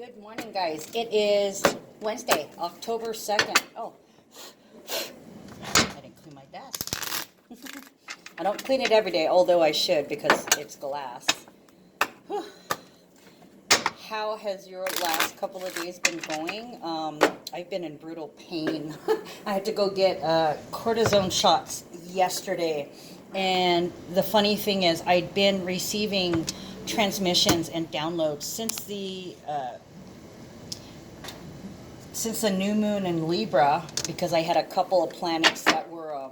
Good morning, guys. It is Wednesday, October 2nd. Oh, I didn't clean my desk. I don't clean it every day, although I should because it's glass. Whew. How has your last couple of days been going? I've been in brutal pain. I had to go get cortisone shots yesterday. And the funny thing is, I'd been receiving transmissions and downloads since the new moon in Libra, because I had a couple of planets that were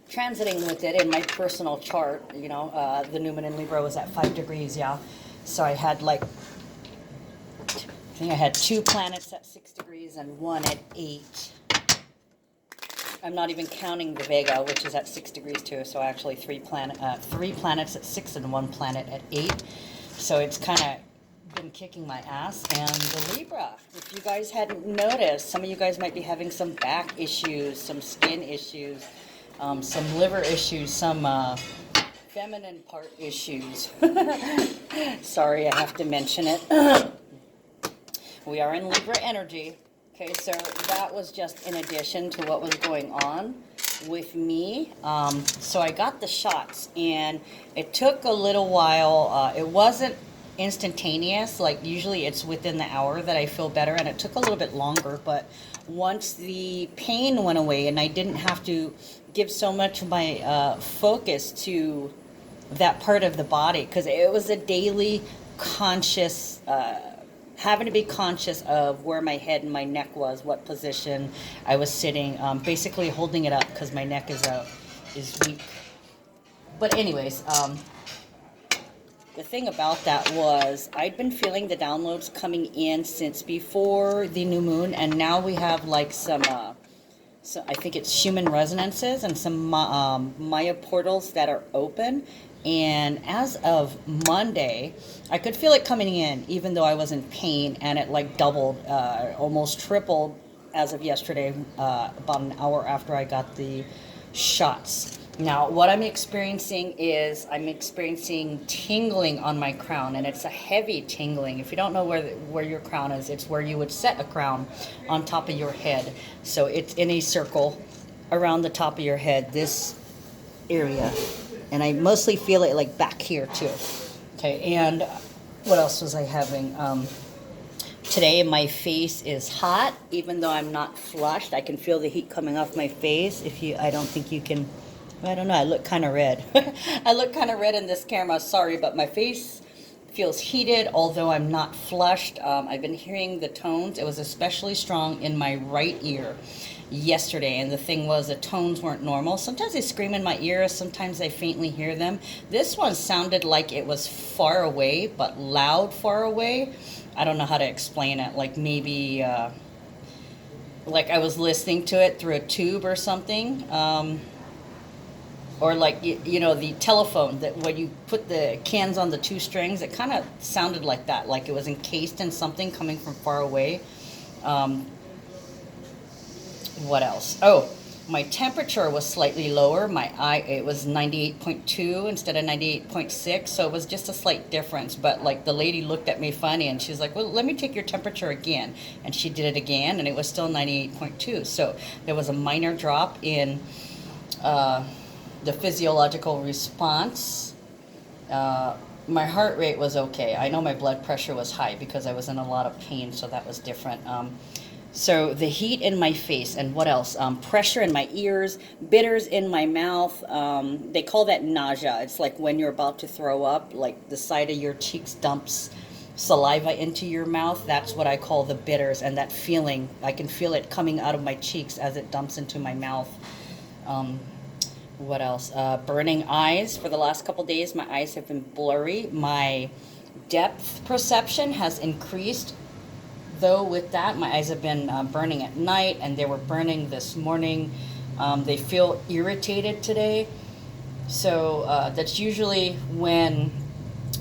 transiting with it in my personal chart. You know, the new moon in Libra was at 5 degrees, yeah. So I had I think I had 2 planets at 6 degrees and 1 at 8. I'm not even counting the Vega, which is at 6 degrees too. So actually 3 planets at 6 and 1 planet at 8. So it's kind of been kicking my ass. And the Libra, if you guys hadn't noticed, some of you guys might be having some back issues, some skin issues, some liver issues, some feminine part issues. Sorry, I have to mention it. We are in Libra energy. Okay, so that was just in addition to what was going on with me. So I got the shots, and it took a little while. It wasn't instantaneous. Like usually it's within the hour that I feel better, and it took a little bit longer. But once the pain went away and I didn't have to give so much of my focus to that part of the body, because it was a daily conscious having to be conscious of where my head and my neck was, what position I was sitting, basically holding it up because my neck is weak. But anyways, the thing about that was I'd been feeling the downloads coming in since before the new moon, and now we have like some so I think it's human resonances and some Maya portals that are open. And as of Monday, I could feel it coming in, even though I was in pain, and it like doubled, almost tripled as of yesterday, about an hour after I got the shots. Now, what I'm experiencing is I'm experiencing tingling on my crown, and it's a heavy tingling. If you don't know where your crown is, it's where you would set a crown on top of your head. So it's in a circle around the top of your head, this area. And I mostly feel it like back here too. Okay, and what else was I having? Today my face is hot, even though I'm not flushed. I can feel the heat coming off my face. I don't think you can, I don't know, I look kind of red. I look kind of red in this camera, sorry, but my face feels heated, although I'm not flushed. I've been hearing the tones. It was especially strong in my right ear yesterday, and the thing was the tones weren't normal. Sometimes they scream in my ear, sometimes I faintly hear them. This one sounded like it was far away, but loud far away. I don't know how to explain it, like maybe like I was listening to it through a tube or something, or like you know, the telephone that when you put the cans on the 2 strings, it kind of sounded like that, like it was encased in something coming from far away. What else? Oh, my temperature was slightly lower. It was 98.2 instead of 98.6, so it was just a slight difference. But like the lady looked at me funny, and she's like, well, let me take your temperature again. And she did it again, and it was still 98.2. So there was a minor drop in the physiological response. My heart rate was okay. I know my blood pressure was high because I was in a lot of pain, so that was different. So the heat in my face, and what else? Pressure in my ears, bitters in my mouth. They call that nausea. It's like when you're about to throw up, like the side of your cheeks dumps saliva into your mouth. That's what I call the bitters, and that feeling, I can feel it coming out of my cheeks as it dumps into my mouth. What else? Burning eyes. For the last couple days, my eyes have been blurry. My depth perception has increased. Though with that, my eyes have been burning at night, and they were burning this morning. They feel irritated today. So that's usually when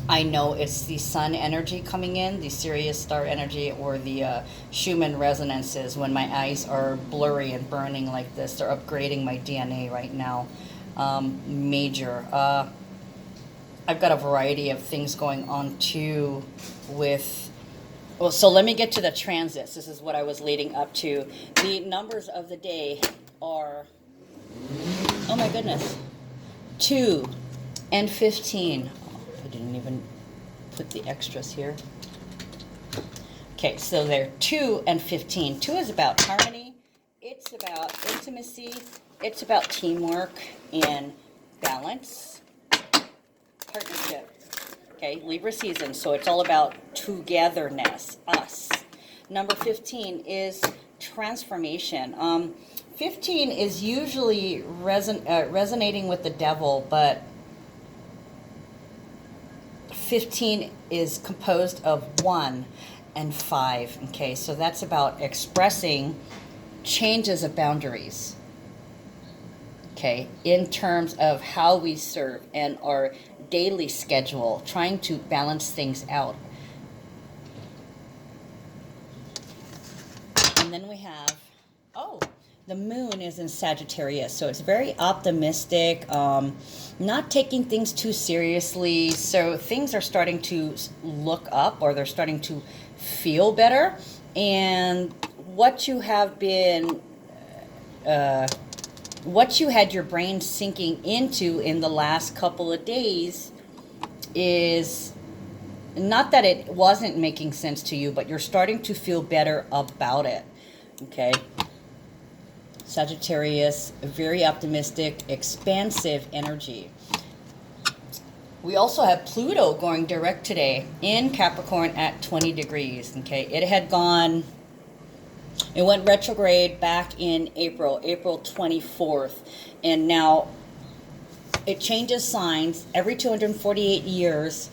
I know it's the sun energy coming in, the Sirius star energy, or the Schumann resonances, when my eyes are blurry and burning like this. They're upgrading my DNA right now. Major. I've got a variety of things going on too with Well, so let me get to the transits. This is what I was leading up to. The numbers of the day are, oh my goodness, 2 and 15. Oh, I didn't even put the extras here. Okay, so they're 2 and 15. 2 is about harmony. It's about intimacy. It's about teamwork and balance, partnership. Okay, Libra season, so it's all about togetherness, us. Number 15 is transformation. 15 is usually resonating with the devil, but 15 is composed of 1 and 5. Okay, so that's about expressing changes of boundaries. Okay, in terms of how we serve and our daily schedule, trying to balance things out. And then we have, oh, the moon is in Sagittarius, so it's very optimistic, not taking things too seriously. So things are starting to look up, or they're starting to feel better. And what you have been, what you had your brain sinking into in the last couple of days is not that it wasn't making sense to you, but you're starting to feel better about it. Okay. Sagittarius, very optimistic, expansive energy. We also have Pluto going direct today in Capricorn at 20 degrees. Okay. It went retrograde back in April 24th. And now it changes signs every 248 years,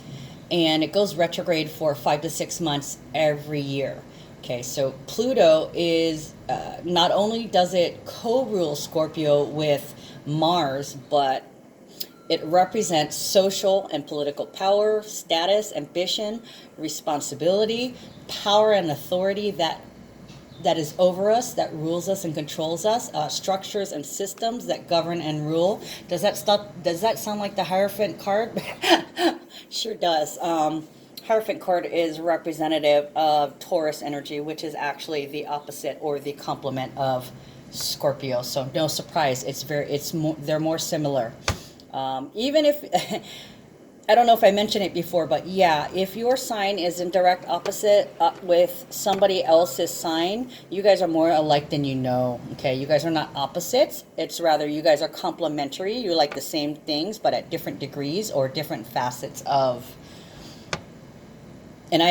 and it goes retrograde for 5 to 6 months every year. Okay, so Pluto is, not only does it co-rule Scorpio with Mars, but it represents social and political power, status, ambition, responsibility, power and authority that is over us, that rules us and controls us, structures and systems that govern and rule. Does that sound like the Hierophant card? Sure does. Hierophant card is representative of Taurus energy, which is actually the opposite or the complement of Scorpio. So no surprise, they're more similar. Even if I don't know if I mentioned it before, but yeah, if your sign is in direct opposite with somebody else's sign, you guys are more alike than you know. Okay, you guys are not opposites. It's rather you guys are complementary. You like the same things, but at different degrees or different facets of. And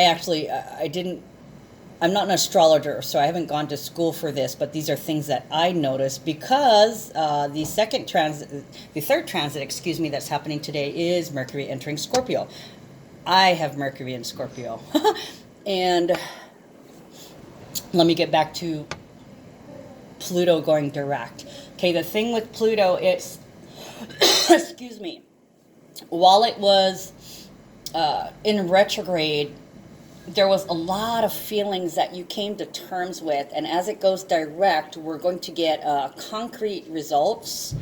I'm not an astrologer, so I haven't gone to school for this, but these are things that I noticed because the third transit, that's happening today is Mercury entering Scorpio. I have Mercury in Scorpio. And let me get back to Pluto going direct. Okay, the thing with Pluto, it's, while it was in retrograde, there was a lot of feelings that you came to terms with, and as it goes direct, we're going to get concrete results.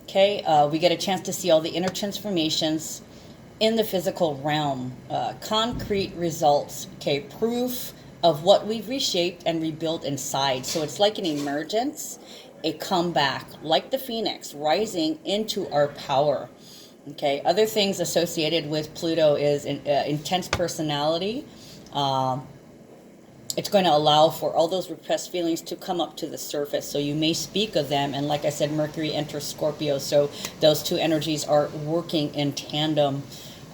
Okay, we get a chance to see all the inner transformations in the physical realm, concrete results. Okay, proof of what we've reshaped and rebuilt inside. So it's like an emergence, a comeback, like the phoenix rising into our power. Okay, other things associated with Pluto is intense personality. It's going to allow for all those repressed feelings to come up to the surface. So you may speak of them. And like I said, Mercury enters Scorpio. So those two energies are working in tandem.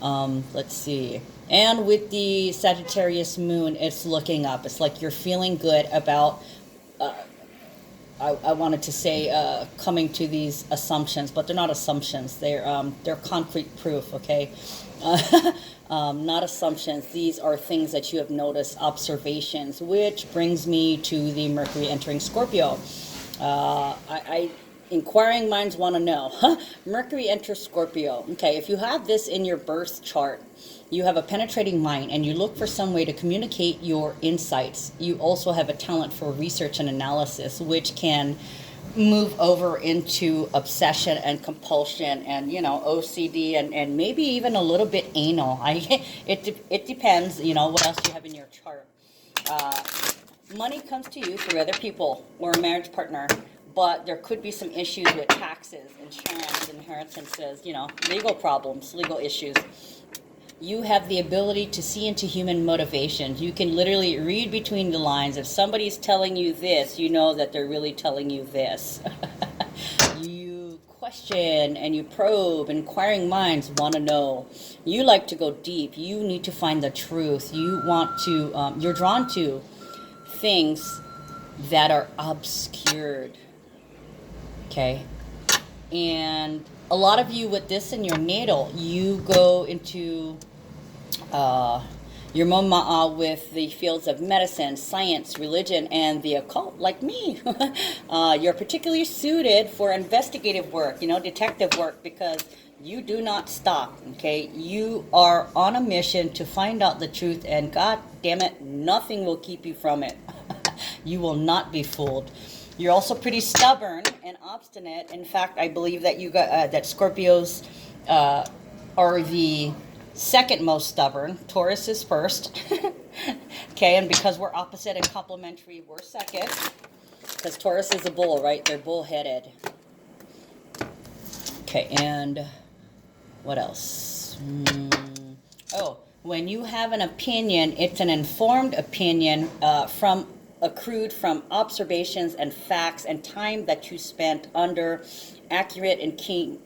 Let's see. And with the Sagittarius moon, it's looking up. It's like you're feeling good about, I wanted to say coming to these assumptions, but they're not assumptions. They're concrete proof, okay? Not assumptions. These are things that you have noticed, observations, which brings me to the Mercury entering Scorpio. Inquiring minds want to know. Mercury enters Scorpio. Okay, if you have this in your birth chart, you have a penetrating mind and you look for some way to communicate your insights. You also have a talent for research and analysis, which can move over into obsession and compulsion and, OCD and maybe even a little bit anal. It depends, what else you have in your chart. Money comes to you through other people or a marriage partner, but there could be some issues with taxes, insurance, inheritances, legal problems, legal issues. You have the ability to see into human motivations. You can literally read between the lines. If somebody's telling you this, you know that they're really telling you this. You question and you probe. Inquiring minds want to know. You like to go deep. You need to find the truth. You want to, you're drawn to things that are obscured. Okay? And a lot of you with this in your natal, you go into your mama with the fields of medicine, science, religion, and the occult, like me. You're particularly suited for investigative work, detective work, because you do not stop, okay? You are on a mission to find out the truth, and God damn it, nothing will keep you from it. You will not be fooled. You're also pretty stubborn and obstinate. In fact, I believe that that Scorpios are the second most stubborn. Taurus is first. Okay, and because we're opposite and complementary, we're second. Because Taurus is a bull, right? They're bull-headed. Okay, and what else? Oh, when you have an opinion, it's an informed opinion accrued from observations and facts and time that you spent under accurate and keen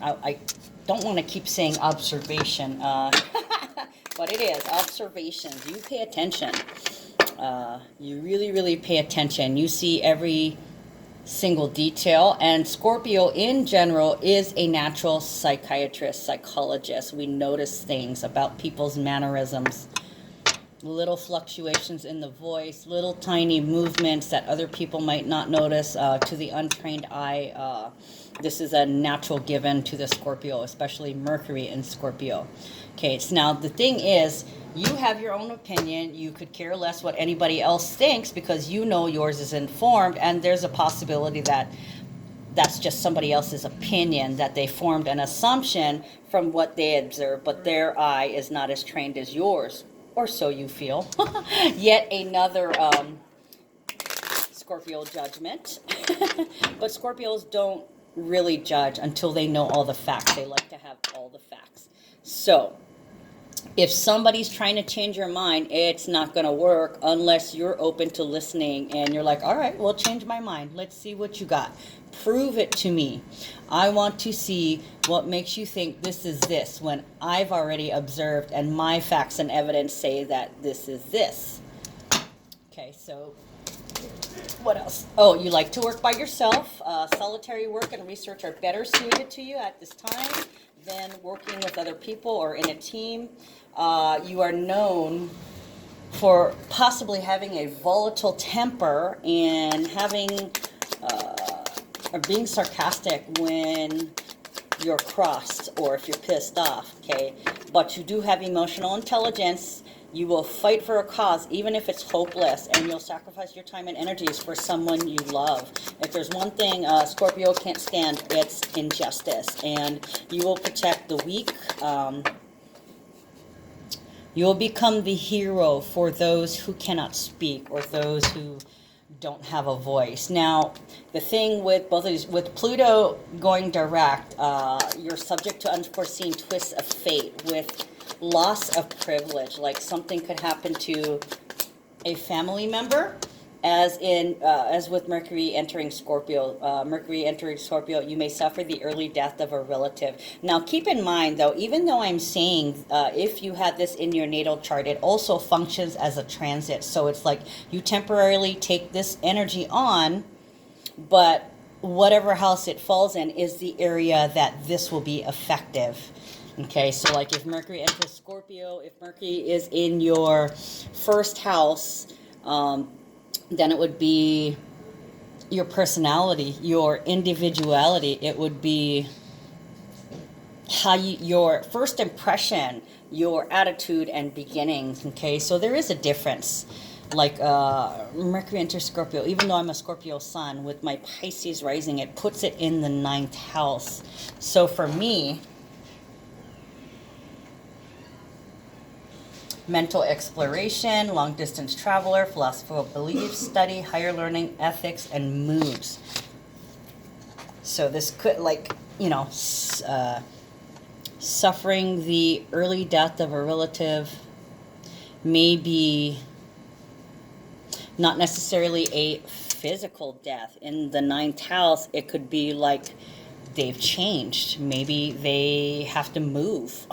I don't want to keep saying observation, but it is observations. You pay attention. You really, really pay attention. You see every single detail. And Scorpio in general is a natural psychiatrist, psychologist. We notice things about people's mannerisms, little fluctuations in the voice, little tiny movements that other people might not notice. To the untrained eye, this is a natural given to the Scorpio, especially Mercury in Scorpio. Okay, so now the thing is, you have your own opinion. You could care less what anybody else thinks because you know yours is informed, and there's a possibility that that's just somebody else's opinion, that they formed an assumption from what they observed, but their eye is not as trained as yours, or so you feel. Yet another Scorpio judgment. But Scorpios don't really judge until they know all the facts. They like to have all the facts. So if somebody's trying to change your mind, it's not going to work unless you're open to listening and you're like, all right, well, change my mind. Let's see what you got. Prove it to me. I want to see what makes you think this is this when I've already observed and my facts and evidence say that this is this. Okay, so what else? Oh, you like to work by yourself. Solitary work and research are better suited to you at this time than working with other people or in a team. You are known for possibly having a volatile temper and having or being sarcastic when you're crossed or if you're pissed off, okay? But you do have emotional intelligence. You will fight for a cause, even if it's hopeless, and you'll sacrifice your time and energies for someone you love. If there's one thing Scorpio can't stand, it's injustice, and you will protect the weak. You will become the hero for those who cannot speak or those who don't have a voice. Now, the thing with both of these, with Pluto going direct, you're subject to unforeseen twists of fate with loss of privilege. Like something could happen to a family member, as with Mercury entering Scorpio. Mercury entering Scorpio, you may suffer the early death of a relative. Now, keep in mind, though, even though I'm saying if you had this in your natal chart, it also functions as a transit. So it's like you temporarily take this energy on, but whatever house it falls in is the area that this will be effective. Okay, so like if Mercury enters Scorpio, if Mercury is in your first house, then it would be your personality, your individuality. It would be how your first impression, your attitude and beginnings. Okay, so there is a difference. Like Mercury enters Scorpio, even though I'm a Scorpio sun with my Pisces rising, it puts it in the 9th house. So for me, mental exploration, long distance traveler, philosophical beliefs, study, higher learning, ethics, and moods. So this could, like, you know, suffering the early death of a relative, maybe not necessarily a physical death. In the ninth house, it could be like they've changed. Maybe they have to move,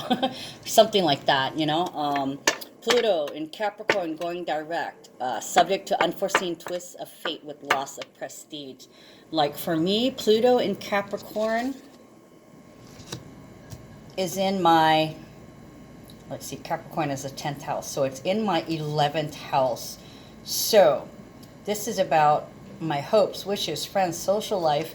something like that, you know. Pluto in Capricorn going direct, subject to unforeseen twists of fate with loss of prestige. Like for me, Pluto in Capricorn is in my, let's see, Capricorn is the 10th house, so it's in my 11th house. So this is about my hopes, wishes, friends, social life,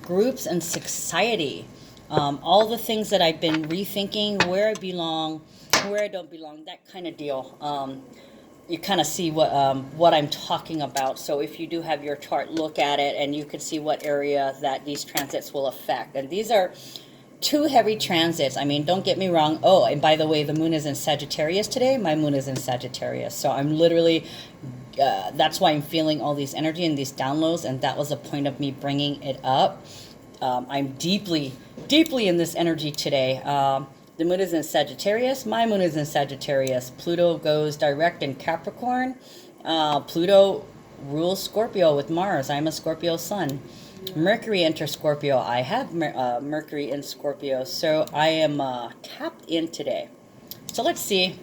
groups, and society. All the things that I've been rethinking, where I belong, where I don't belong, that kind of deal. You kind of see what I'm talking about. So if you do have your chart, look at it, and you can see what area that these transits will affect. And these are two heavy transits. I mean, don't get me wrong. Oh, and by the way, the moon is in Sagittarius today. My moon is in Sagittarius. So I'm literally, that's why I'm feeling all these energy and these downloads. And that was the point of me bringing it up. I'm deeply, deeply in this energy today. The moon is in Sagittarius. My moon is in Sagittarius. Pluto goes direct in Capricorn. Pluto rules Scorpio with Mars. I'm a Scorpio sun. Mercury enters Scorpio. I have Mercury in Scorpio. So I am tapped in today. So let's see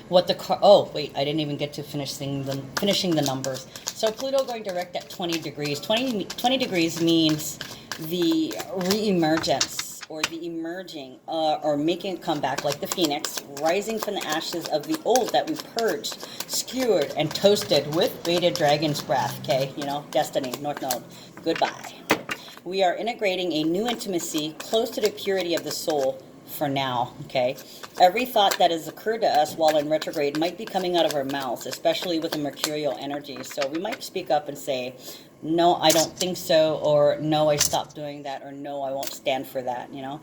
what the oh wait, I didn't even get to finishing the numbers. So Pluto going direct at 20 degrees. 20 degrees means the re-emergence, or the emerging, or making a comeback like the phoenix, rising from the ashes of the old that we purged, skewered, and toasted with baited dragon's breath. Okay, you know, destiny, North Node, goodbye. We are integrating a new intimacy close to the purity of the soul for now, okay? Every thought that has occurred to us while in retrograde might be coming out of our mouths, especially with the mercurial energy. So we might speak up and say, no, I don't think so, or no, I stopped doing that, or no, I won't stand for that, you know.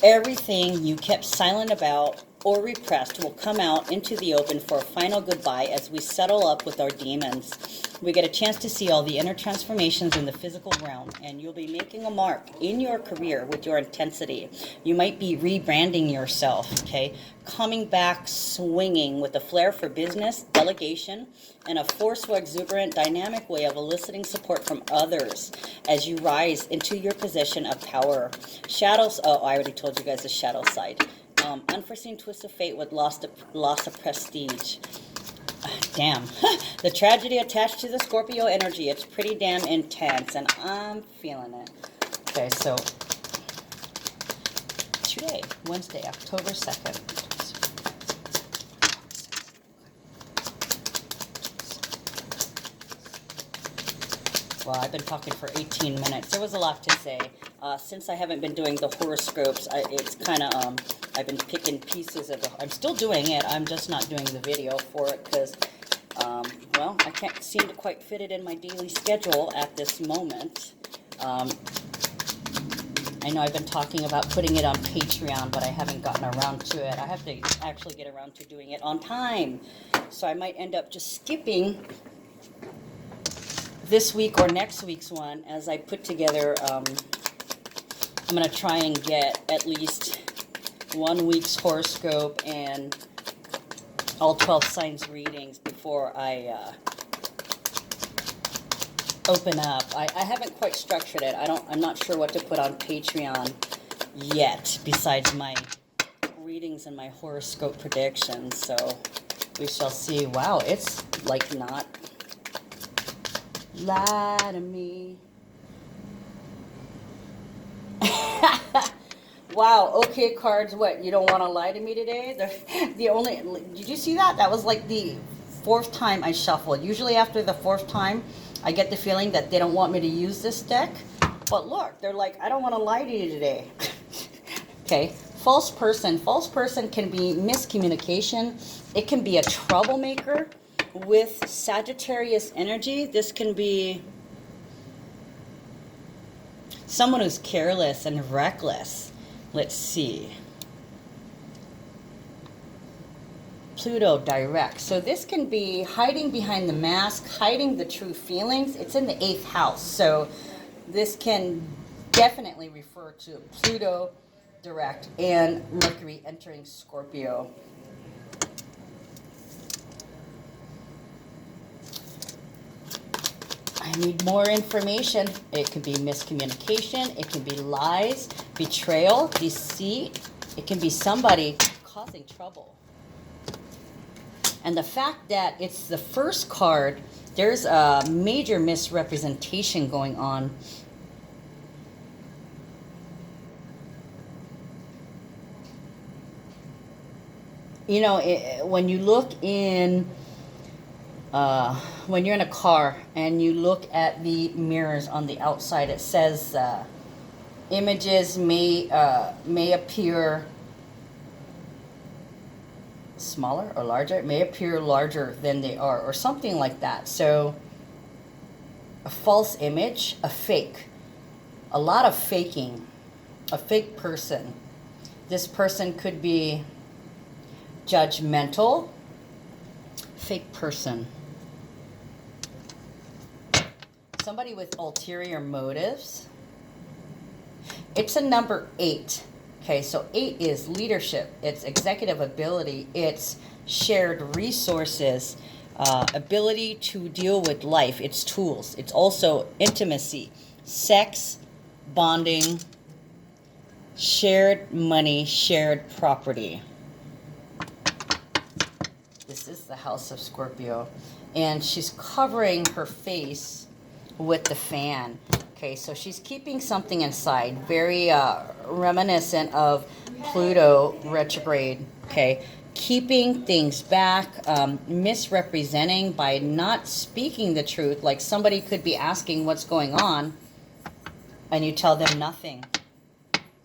Everything you kept silent about or repressed will come out into the open for a final goodbye as we settle up with our demons. We get a chance to see all the inner transformations in the physical realm, and you'll be making a mark in your career with your intensity. You might be rebranding yourself, okay? Coming back swinging with a flair for business, delegation, and a forceful, exuberant, dynamic way of eliciting support from others as you rise into your position of power. Shadows, oh, I already told you guys the shadow side. Unforeseen twist of fate with loss of prestige. Damn. The tragedy attached to the Scorpio energy. It's pretty damn intense, and I'm feeling it. Okay, so today, Wednesday, October 2nd. Well, I've been talking for 18 minutes. There was a lot to say. Since I haven't been doing the horoscopes, it's kind of, I've been picking pieces of I'm still doing it. I'm just not doing the video for it because, well, I can't seem to quite fit it in my daily schedule at this moment. I know I've been talking about putting it on Patreon, but I haven't gotten around to it. I have to actually get around to doing it on time. So I might end up just skipping this week or next week's one as I put together, I'm going to try and get at least 1 week's horoscope and all 12 signs readings before I open up. I haven't quite structured it. I'm not sure what to put on Patreon yet besides my readings and my horoscope predictions. So we shall see. Wow, it's like not lie to me. Wow, okay, cards, what, you don't want to lie to me today? The only, did you see that? That was like the 4th time I shuffled. Usually after the 4th time, I get the feeling that they don't want me to use this deck. But look, they're like, I don't want to lie to you today. Okay, false person. False person can be miscommunication. It can be a troublemaker. With Sagittarius energy, this can be someone who's careless and reckless. Let's see. Pluto direct. So this can be hiding behind the mask, hiding the true feelings. It's in the 8th house. So this can definitely refer to Pluto direct and Mercury entering Scorpio. I need more information. It could be miscommunication. It can be lies, betrayal, deceit. It can be somebody causing trouble. And the fact that it's the first card, there's a major misrepresentation going on. You know, when you look in, when you're in a car and you look at the mirrors on the outside, it says images may appear smaller or larger. It may appear larger than they are, or something like that. So a false image, a fake, a lot of faking, a fake person. This person could be judgmental, fake person. Somebody with ulterior motives. It's a number 8. Okay, so 8 is leadership. It's executive ability. It's shared resources, ability to deal with life. It's tools. It's also intimacy, sex, bonding, shared money, shared property. This is the house of Scorpio. And she's covering her face with the fan. Okay, so she's keeping something inside, very reminiscent of Pluto retrograde. Okay, keeping things back, misrepresenting by not speaking the truth. Like somebody could be asking what's going on, and you tell them nothing,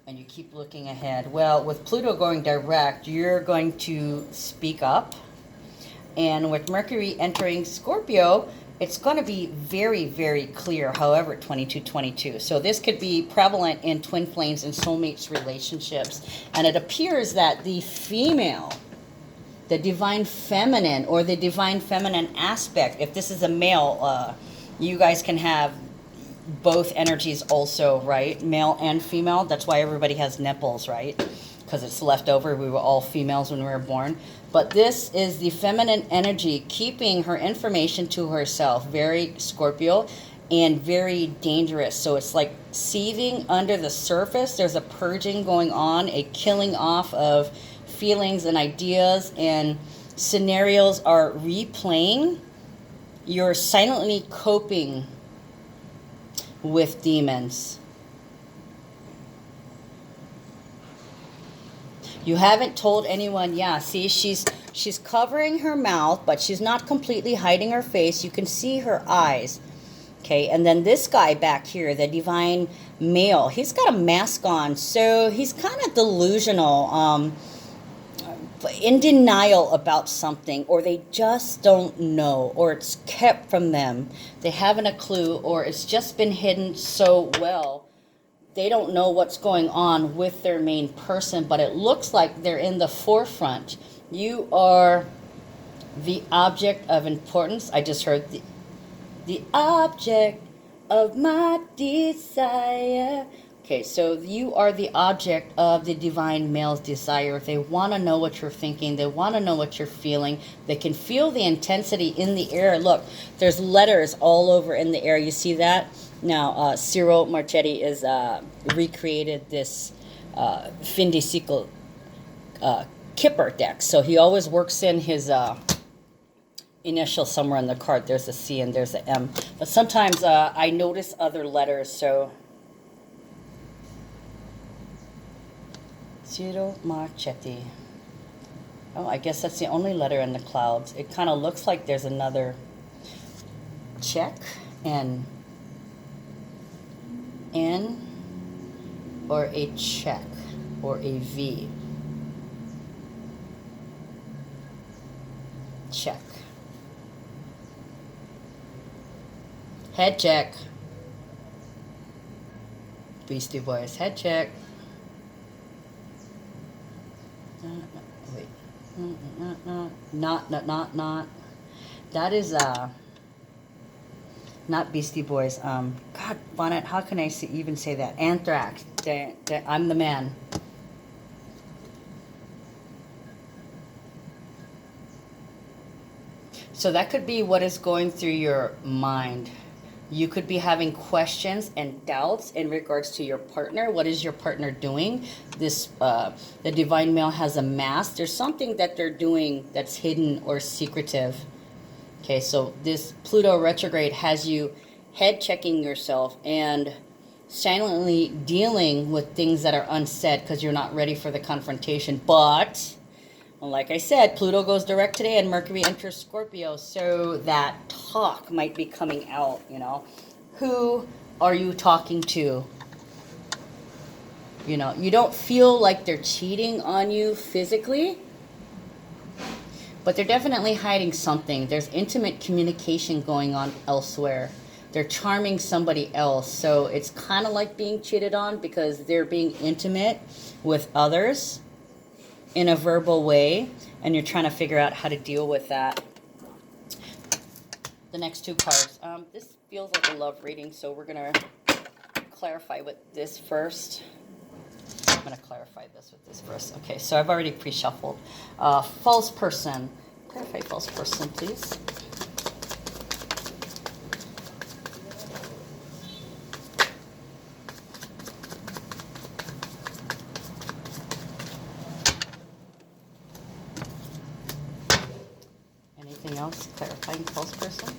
and you keep looking ahead. Well, with Pluto going direct, you're going to speak up. And with Mercury entering Scorpio, it's going to be very, very clear, however, 2222. So this could be prevalent in twin flames and soulmates relationships. And it appears that the female, the divine feminine, or the divine feminine aspect, if this is a male, you guys can have both energies also, right? Male and female. That's why everybody has nipples, right? Because it's left over. We were all females when we were born. But this is the feminine energy keeping her information to herself. Very Scorpio and very dangerous. So it's like seething under the surface. There's a purging going on, a killing off of feelings and ideas, and scenarios are replaying. You're silently coping with demons. You haven't told anyone. Yeah, see, she's covering her mouth, but she's not completely hiding her face. You can see her eyes. Okay, and then this guy back here, the divine male, he's got a mask on, so he's kind of delusional, in denial about something, or they just don't know, or it's kept from them. They haven't a clue, or it's just been hidden so well. They don't know what's going on with their main person, but it looks like they're in the forefront. You are the object of importance. I just heard the object of my desire. Okay, so you are the object of the divine male's desire. They want to know what you're thinking. They want to know what you're feeling. They can feel the intensity in the air. Look, there's letters all over in the air. You see that? Now, Cyril Marchetti is recreated this Findicicle Kipper deck. So he always works in his initial somewhere on the card. There's a C and there's a M. But sometimes I notice other letters. So Cyril Marchetti. Oh, I guess that's the only letter in the clouds. It kind of looks like there's another check and N, or a check, or a V. Check. Head check. Beastie Boys, head check. Wait. Not. That is not Beastie Boys. God, Bonnet, how can I even say that? Anthrax. I'm the man. So that could be what is going through your mind. You could be having questions and doubts in regards to your partner. What is your partner doing? The divine male has a mask. There's something that they're doing that's hidden or secretive. Okay, so this Pluto retrograde has you head checking yourself and silently dealing with things that are unsaid because you're not ready for the confrontation. But, like I said, Pluto goes direct today and Mercury enters Scorpio, so that talk might be coming out, you know. Who are you talking to? You know, you don't feel like they're cheating on you physically, but they're definitely hiding something. There's intimate communication going on elsewhere. They're charming somebody else. So it's kind of like being cheated on because they're being intimate with others in a verbal way. And you're trying to figure out how to deal with that. The next two cards. This feels like a love reading. So we're going to clarify with this first. I'm going to clarify this with this first. Okay, so I've already pre-shuffled. False person. Clarify false person, please. Anything else? Clarifying false person.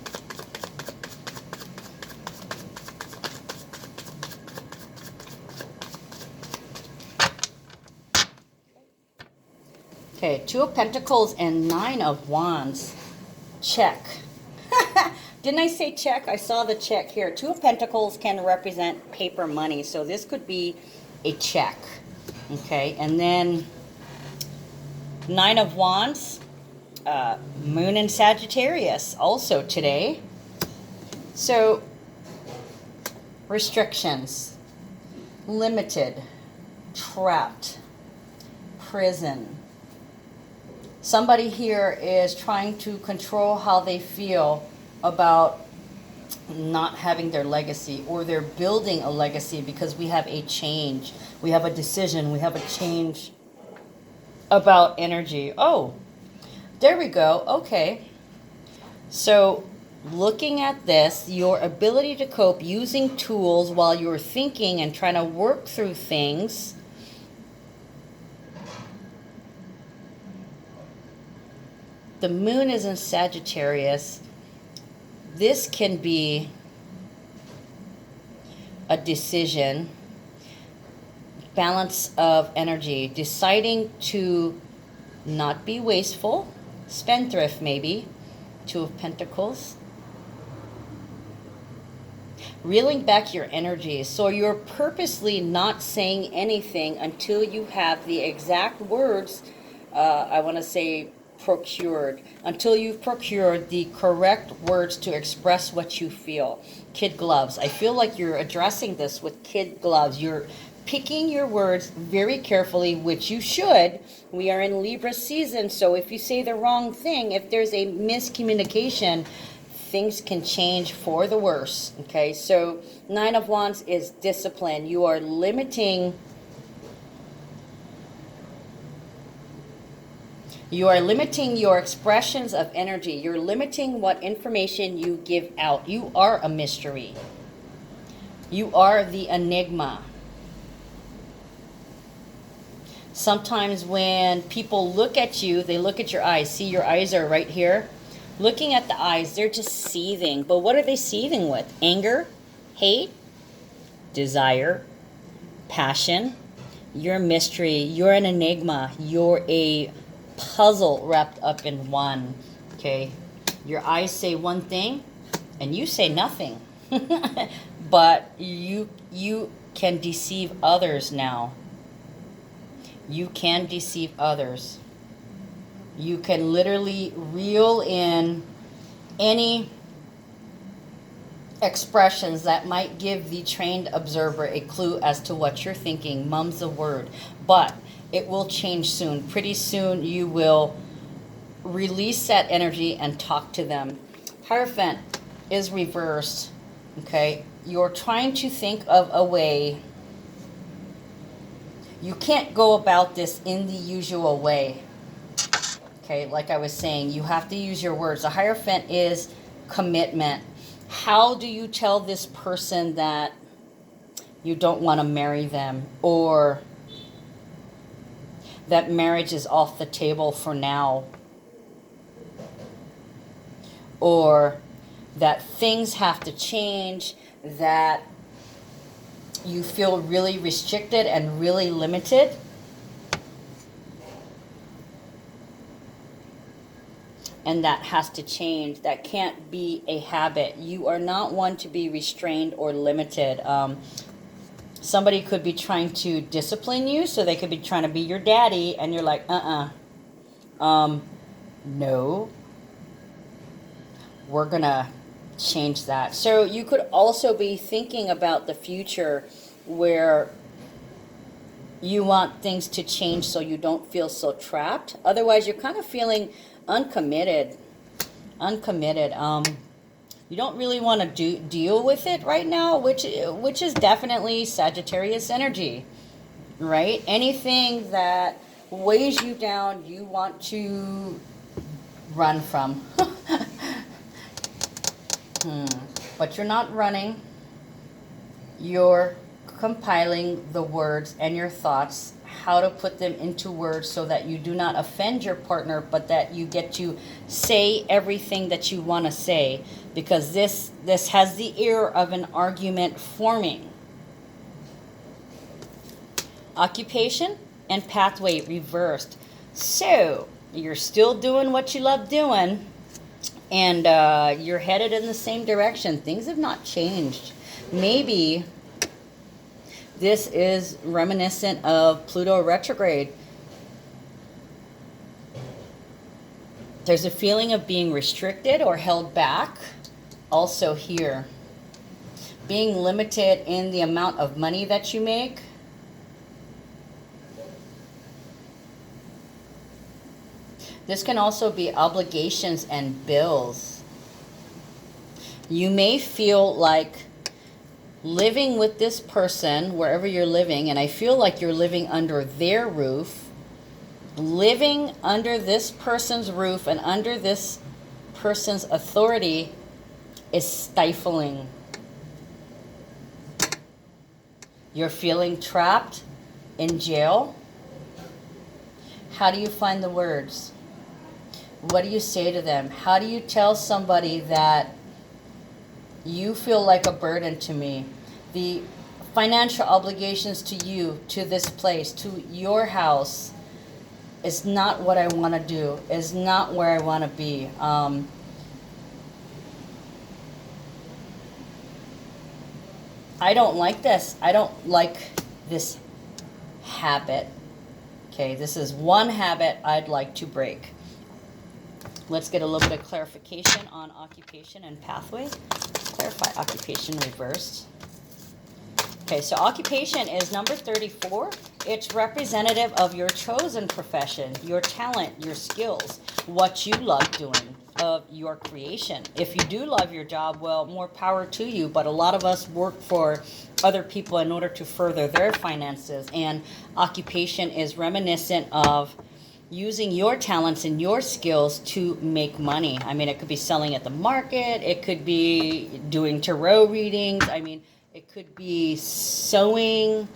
Okay, Two of Pentacles and Nine of Wands. Check. Didn't I say check? I saw the check here. Two of Pentacles can represent paper money, so this could be a check. Okay, and then Nine of Wands, Moon in Sagittarius also today. So, restrictions, limited, trapped, prison. Somebody here is trying to control how they feel about not having their legacy, or they're building a legacy because we have a change. We have a decision. We have a change about energy. Oh, there we go. Okay. So looking at this, your ability to cope using tools while you're thinking and trying to work through things. The moon is in Sagittarius. This can be a decision, balance of energy, deciding to not be wasteful, spendthrift maybe, Two of Pentacles. Reeling back your energy. So you're purposely not saying anything until you have the exact words, I want to say, procured, until you've procured the correct words to express what you feel. Kid gloves. I feel like you're addressing this with kid gloves. You're picking your words very carefully, which you should. We are in Libra season, so if you say the wrong thing, if there's a miscommunication, things can change for the worse. Okay, so Nine of Wands is discipline. You are limiting your expressions of energy. You're limiting what information you give out. You are a mystery. You are the enigma. Sometimes when people look at you, they look at your eyes. See, your eyes are right here. Looking at the eyes, they're just seething. But what are they seething with? Anger, hate, desire, passion. You're a mystery. You're an enigma. You're a puzzle wrapped up in one. Okay, your eyes say one thing and you say nothing. But you can deceive others now. You can deceive others. You can literally reel in any expressions that might give the trained observer a clue as to what you're thinking. Mum's the word. But it will change soon. Pretty soon you will release that energy and talk to them. Hierophant is reversed, okay? You're trying to think of a way. You can't go about this in the usual way, okay? Like I was saying, you have to use your words. The Hierophant is commitment. How do you tell this person that you don't want to marry them, or that marriage is off the table for now, or that things have to change, that you feel really restricted and really limited? And that has to change. That can't be a habit. You are not one to be restrained or limited. Somebody could be trying to discipline you, so they could be trying to be your daddy, and you're like, no, we're gonna change that. So you could also be thinking about the future, where you want things to change so you don't feel so trapped. Otherwise, you're kind of feeling uncommitted. You don't really want to deal with it right now, which is definitely Sagittarius energy, right? Anything that weighs you down, you want to run from. But you're not running. You're compiling the words and your thoughts, how to put them into words so that you do not offend your partner, but that you get to say everything that you want to say, because this has the air of an argument forming. Occupation and pathway reversed. So you're still doing what you love doing, and you're headed in the same direction. Things have not changed. Maybe this is reminiscent of Pluto retrograde. There's a feeling of being restricted or held back. Also here, being limited in the amount of money that you make. This can also be obligations and bills. You may feel like living with this person wherever you're living, and I feel like you're living under their roof. Living under this person's roof and under this person's authority is stifling. You're feeling trapped in jail. How do you find the words? What do you say to them? How do you tell somebody that you feel like a burden to me? The financial obligations to you, to this place, to your house, is not what I want to do, is not where I want to be. I don't like this. I don't like this habit. Okay, this is one habit I'd like to break. Let's get a little bit of clarification on occupation and pathway. Clarify occupation reversed. Okay, so occupation is number 34. It's representative of your chosen profession, your talent, your skills, what you love doing, of your creation. If you do love your job, well, more power to you. But a lot of us work for other people in order to further their finances. And occupation is reminiscent of using your talents and your skills to make money. I mean, it could be selling at the market. It could be doing tarot readings. I mean, it could be sewing,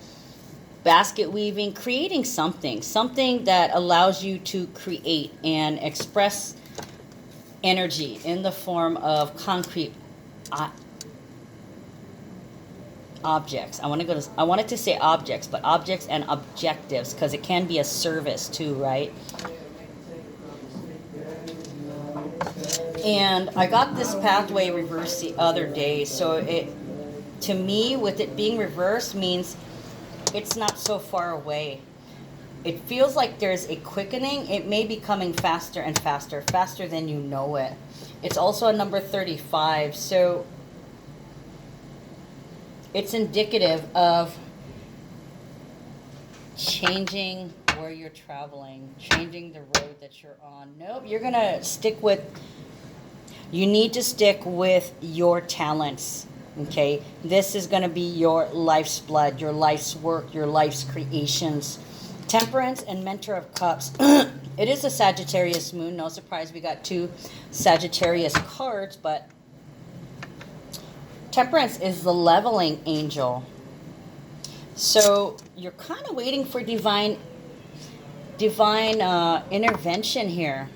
basket weaving, creating something that allows you to create and express energy in the form of concrete objects. I wanted to say objects, but objects and objectives, because it can be a service too, right? And I got this pathway reversed the other day, so it, to me, with it being reversed, means it's not so far away. It feels like there's a quickening. It may be coming faster and faster, faster than you know it. It's also a number 35, so it's indicative of changing where you're traveling, changing the road that you're on. Nope, you're going to stick with, you need to stick with your talents. Okay, this is going to be your life's blood, your life's work, your life's creations. Temperance and Mentor of Cups. It is a Sagittarius moon. No surprise we got 2 Sagittarius cards, but Temperance is the leveling angel. So you're kind of waiting for divine intervention here.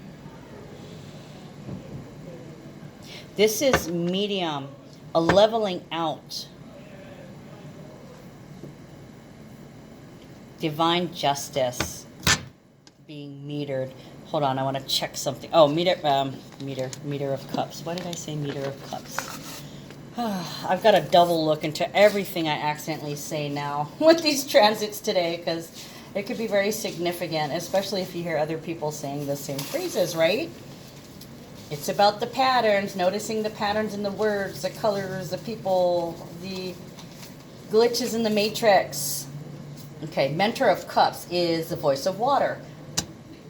This is medium, a leveling out. Divine justice being metered. Hold on, I want to check something. Oh, meter of cups. Why did I say meter of cups? I've got to double look into everything I accidentally say now with these transits today, because it could be very significant, especially if you hear other people saying the same phrases, right? It's about the patterns, noticing the patterns in the words, the colors, the people, the glitches in the matrix. Okay, Mentor of Cups is the voice of water.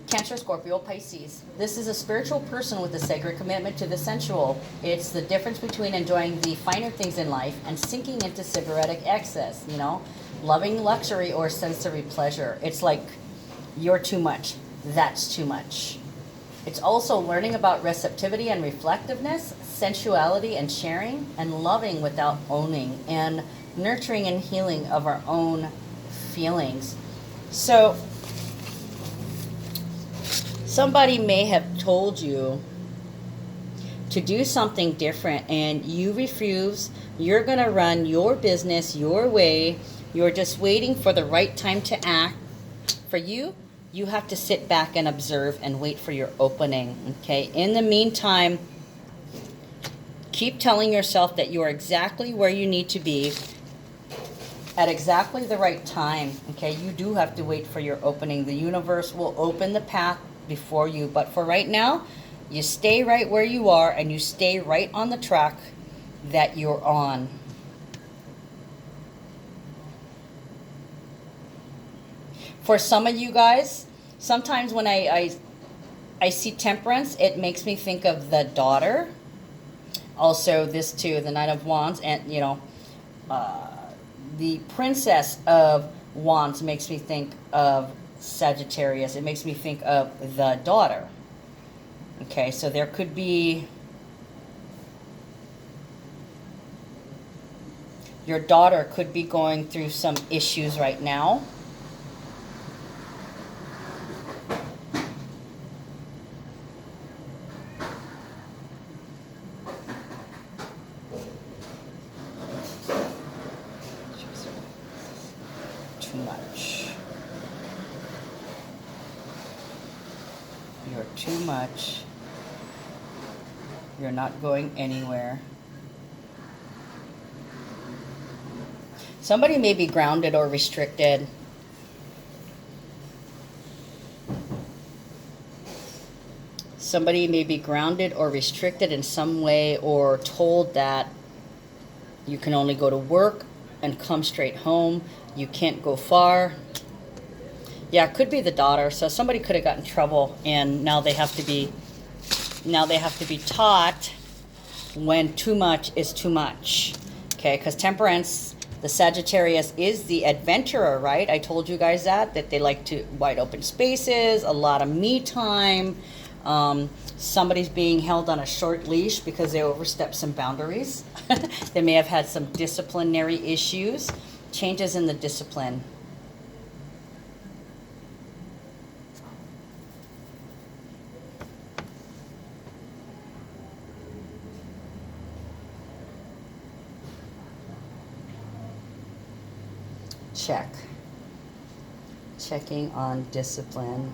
Cancer, Scorpio, Pisces. This is a spiritual person with a sacred commitment to the sensual. It's the difference between enjoying the finer things in life and sinking into sybaritic excess, you know, loving luxury or sensory pleasure. It's like, you're too much. That's too much. It's also learning about receptivity and reflectiveness, sensuality and sharing, and loving without owning, and nurturing and healing of our own feelings. So somebody may have told you to do something different and you refuse. You're going to run your business your way. You're just waiting for the right time to act. For you, you have to sit back and observe and wait for your opening. Okay. In the meantime, keep telling yourself that you are exactly where you need to be at exactly the right time. Okay. You do have to wait for your opening. The universe will open the path before you, but for right now, you stay right where you are and you stay right on the track that you're on. For some of you guys, sometimes when I see Temperance, it makes me think of the daughter. Also this too, the Knight of Wands, and you know, the Princess of Wands makes me think of Sagittarius. It makes me think of the daughter. Okay, so there could be your daughter could be going through some issues right now. Too much. You're too much. You're not going anywhere. Somebody may be grounded or restricted. Somebody may be grounded or restricted in some way, or told that you can only go to work and come straight home. You can't go far. Yeah, it could be the daughter. So somebody could have gotten in trouble, and now they have to be taught when too much is too much. Okay, because Temperance, the Sagittarius, is the adventurer, right? I told you guys that they like to wide open spaces, a lot of me time. Somebody's being held on a short leash because they overstepped some boundaries. They may have had some disciplinary issues, changes in the discipline. Checking on discipline.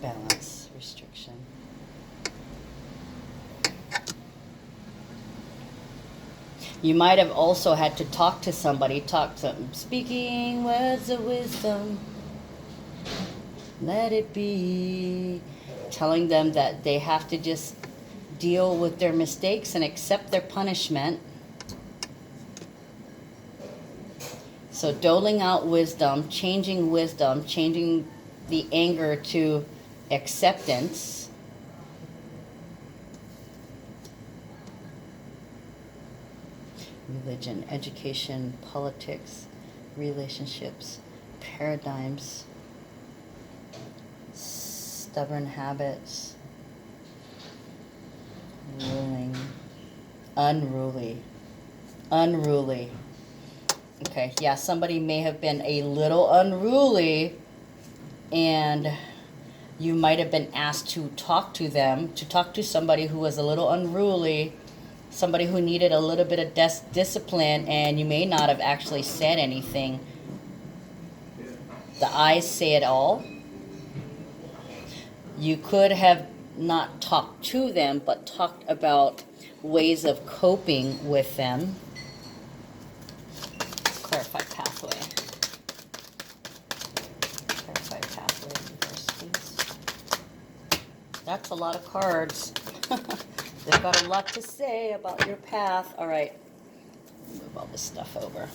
Balance, restriction. You might have also had to talk to somebody, speaking words of wisdom. Let it be. telling them that they have to just deal with their mistakes and accept their punishment. So doling out wisdom, changing the anger to acceptance. Religion, education, politics, relationships, paradigms, stubborn habits, ruling, unruly. Okay, yeah, somebody may have been a little unruly, and you might have been asked to talk to them, to talk to somebody who was a little unruly, somebody who needed a little bit of discipline, and you may not have actually said anything. The eyes say it all. You could have not talked to them, but talked about ways of coping with them. Clarify pathway. Clarify pathway. Reverse, please. That's a lot of cards. They've got a lot to say about your path. All right. Move all this stuff over.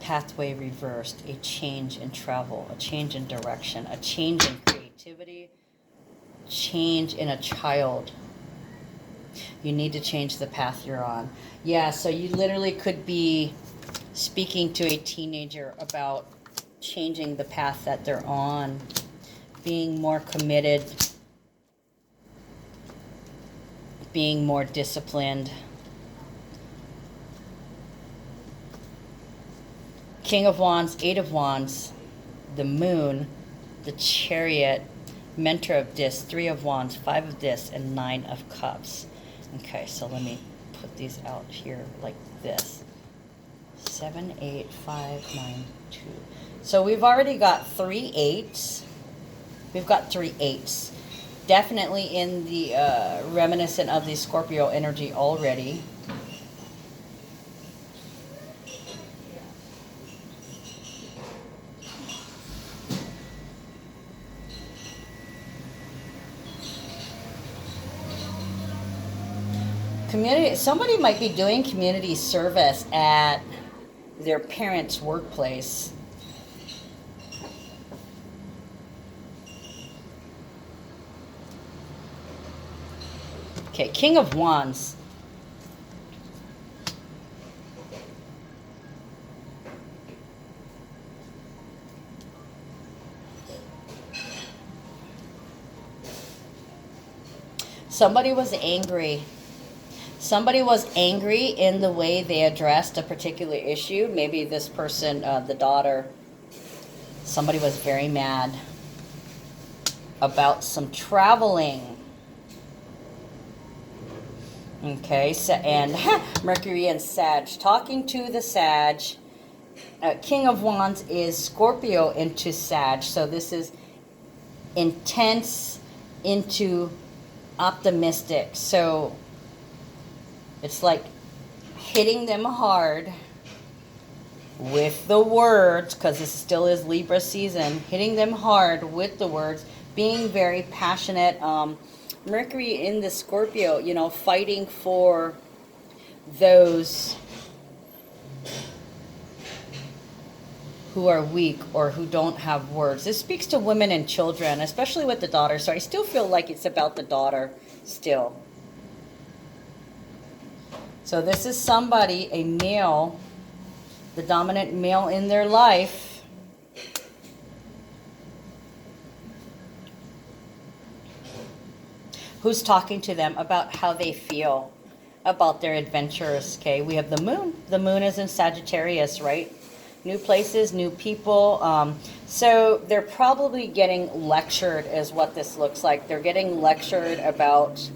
Pathway reversed, a change in travel, a change in direction, a change in creativity, change in a child. You need to change the path you're on. Yeah, so you literally could be speaking to a teenager about changing the path that they're on, being more committed, being more disciplined. King of Wands, Eight of Wands, the Moon, the Chariot, Mentor of Discs, Three of Wands, Five of Discs, and Nine of Cups. Okay, so let me put these out here like this. 7, 8, 5, 9, 2. So we've already got 3 8s. We've got 3 8s. Definitely in the reminiscent of the Scorpio energy already. Community, somebody might be doing community service at their parents' workplace. Okay, King of Wands. Somebody was angry. Somebody was angry in the way they addressed a particular issue. Maybe this person, the daughter, somebody was very mad about some traveling. Okay, so, and Mercury and Sag. Talking to the Sag. King of Wands is Scorpio into Sag. So this is intense into optimistic. So it's like hitting them hard with the words, because this still is Libra season, hitting them hard with the words, being very passionate. Mercury in the Scorpio, you know, fighting for those who are weak or who don't have words. This speaks to women and children, especially with the daughter. So I still feel like it's about the daughter still. So this is somebody, a male, the dominant male in their life, who's talking to them about how they feel about their adventures. Okay, we have the moon. The moon is in Sagittarius, right? New places, new people. So they're probably getting lectured is what this looks like. They're getting lectured about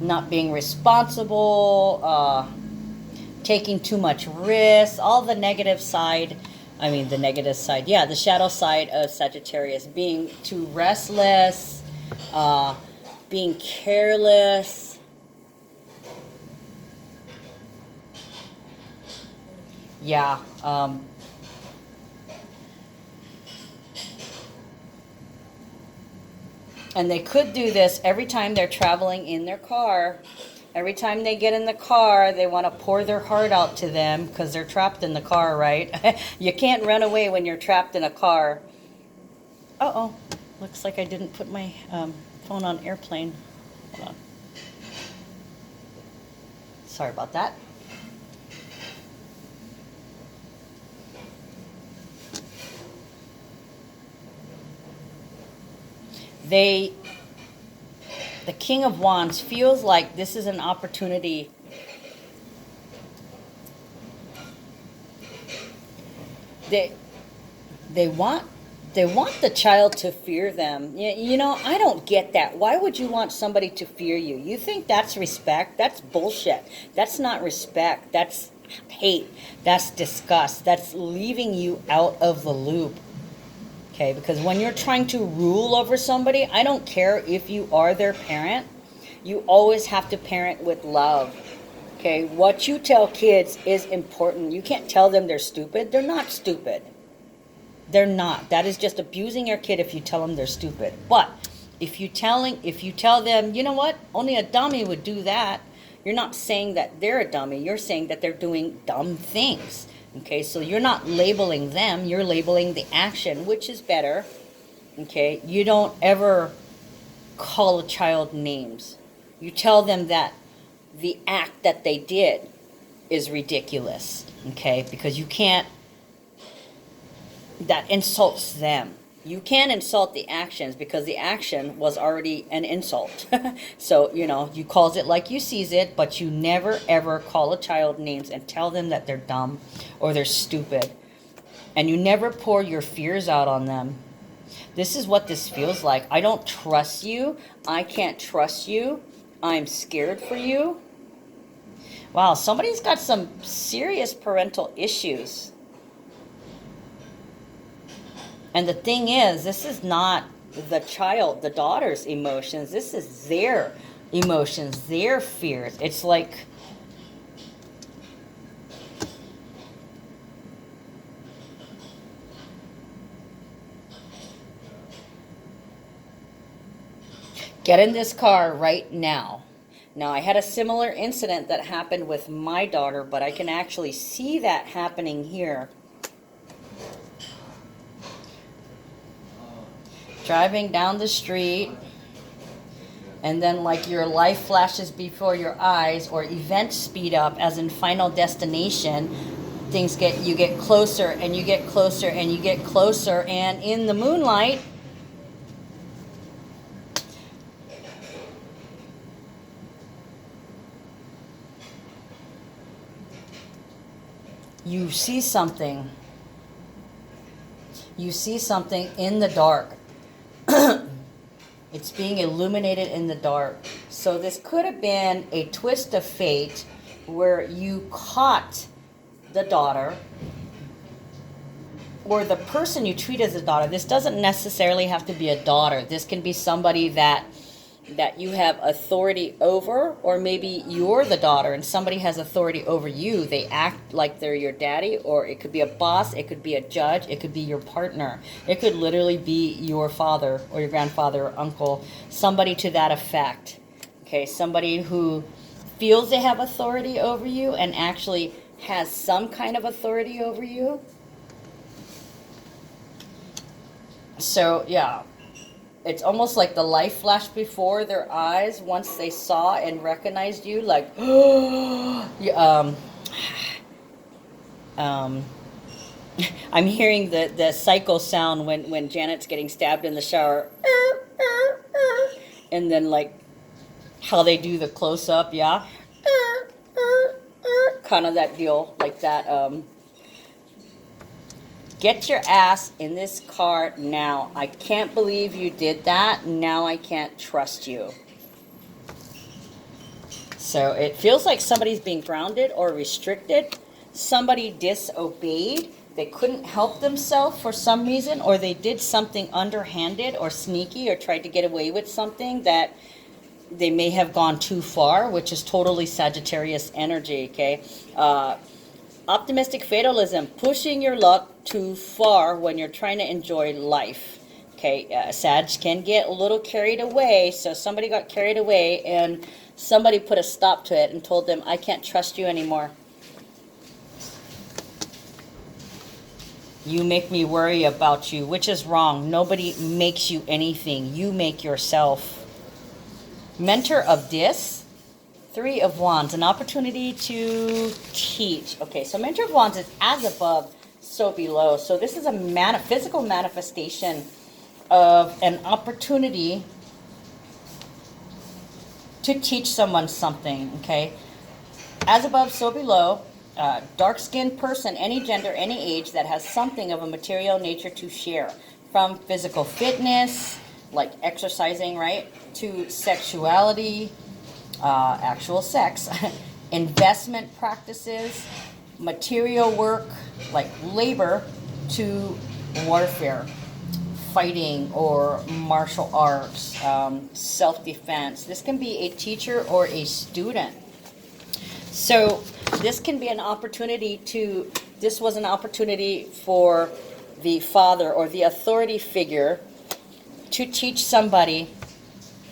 not being responsible, taking too much risk, all the negative side. I mean, the negative side. Yeah, the shadow side of Sagittarius. Being too restless, being careless. Yeah. And they could do this every time they're traveling in their car. Every time they get in the car, they want to pour their heart out to them because they're trapped in the car, right? You can't run away when you're trapped in a car. Uh-oh. Looks like I didn't put my phone on airplane. Hold on. Sorry about that. The King of Wands feels like this is an opportunity. They want the child to fear them. You know, I don't get that. Why would you want somebody to fear you? You think that's respect? That's bullshit. That's not respect. That's hate. That's disgust. That's leaving you out of the loop. Okay, because when you're trying to rule over somebody, I don't care if you are their parent, you always have to parent with love. Okay, what you tell kids is important. You can't tell them they're stupid. They're not stupid. They're not. That is just abusing your kid if you tell them they're stupid. But if you tell them, you know what, only a dummy would do that, you're not saying that they're a dummy. You're saying that they're doing dumb things. Okay, so you're not labeling them, you're labeling the action, which is better. Okay, you don't ever call a child names. You tell them that the act that they did is ridiculous. Okay, because you can't, that insults them. You can't insult the actions because the action was already an insult. So, you know, you calls it like you sees it, but you never ever call a child names and tell them that they're dumb or they're stupid. And you never pour your fears out on them. This is what this feels like. I don't trust you. I can't trust you. I'm scared for you. Wow, somebody's got some serious parental issues. And the thing is, this is not the child, the daughter's emotions. This is their emotions, their fears. It's like, get in this car right now. Now, I had a similar incident that happened with my daughter, but I can actually see that happening here. Driving down the street, and then like your life flashes before your eyes, or events speed up, as in Final Destination. You get closer and you get closer and you get closer, and in the moonlight, you see something. You see something in the dark. It's being illuminated in the dark. So this could have been a twist of fate where you caught the daughter or the person you treat as a daughter. This doesn't necessarily have to be a daughter. This can be somebody that you have authority over, or maybe you're the daughter and somebody has authority over you. They act like they're your daddy, or it could be a boss, it could be a judge, it could be your partner. It could literally be your father or your grandfather or uncle, somebody to that effect. Okay, somebody who feels they have authority over you and actually has some kind of authority over you. So, yeah. It's almost like the life flashed before their eyes once they saw and recognized you, like, I'm hearing the psycho sound when Janet's getting stabbed in the shower. And then, like, how they do the close-up, yeah? Kind of that deal, like that, get your ass in this car now. I can't believe you did that. Now I can't trust you. So it feels like somebody's being grounded or restricted. Somebody disobeyed. They couldn't help themselves for some reason, or they did something underhanded or sneaky or tried to get away with something that they may have gone too far, which is totally Sagittarius energy, okay? Optimistic fatalism, pushing your luck too far when you're trying to enjoy life. Okay, Sag can get a little carried away, so somebody got carried away and somebody put a stop to it and told them, I can't trust you anymore. You make me worry about you, which is wrong. Nobody makes you anything. You make yourself. Mentor of this, 3 of Wands, an opportunity to teach. Okay, so Mentor of Wands is as above, so below. So this is a physical manifestation of an opportunity to teach someone something, okay? As above, so below. Dark-skinned person, any gender, any age, that has something of a material nature to share. From physical fitness, like exercising, right, to sexuality, actual sex, investment practices, material work, like labor, to warfare, fighting or martial arts, self-defense. This can be a teacher or a student. So this can be an opportunity to, this was an opportunity for the father or the authority figure to teach somebody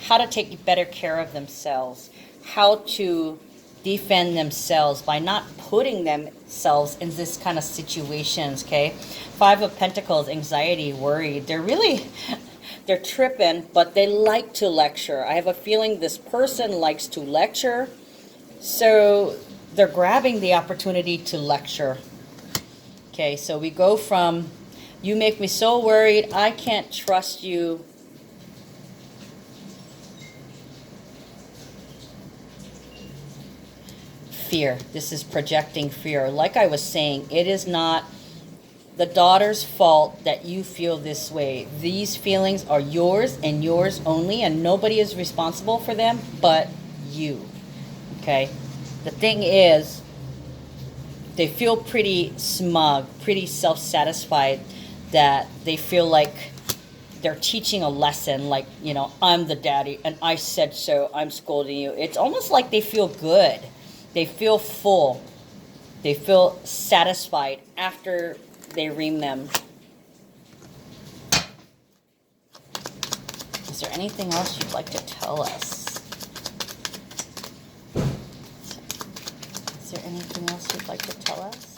how to take better care of themselves, how to defend themselves by not putting themselves in this kind of situations, okay? 5 of Pentacles, anxiety, worry. They're tripping, but they like to lecture. I have a feeling this person likes to lecture. So they're grabbing the opportunity to lecture. Okay, so we go from, you make me so worried, I can't trust you. Fear. This is projecting fear. Like I was saying, it is not the daughter's fault that you feel this way. These feelings are yours and yours only, and nobody is responsible for them but you. Okay? The thing is, they feel pretty smug, pretty self-satisfied, that they feel like they're teaching a lesson, like, you know, I'm the daddy and I said so, I'm scolding you. It's almost like they feel good. They feel full. They feel satisfied after they ream them. Is there anything else you'd like to tell us? Is there anything else you'd like to tell us?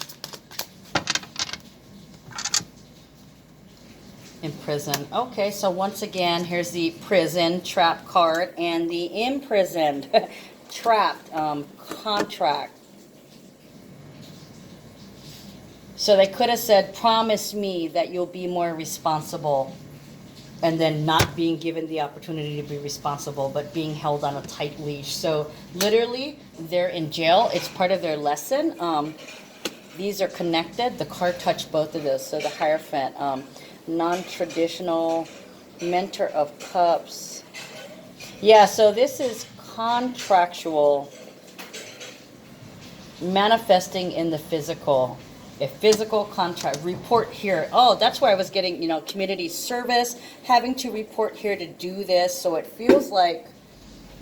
In prison. Okay, so once again, here's the prison trap card and the imprisoned, trapped, contract. So they could have said, promise me that you'll be more responsible, and then not being given the opportunity to be responsible, but being held on a tight leash. So literally, they're in jail. It's part of their lesson. These are connected. The card touched both of those. So the Hierophant, non-traditional, Mentor of Cups. Yeah, so this is contractual, manifesting in the physical. A physical contract, report here. Oh, that's where I was getting, you know, community service, having to report here to do this. So it feels like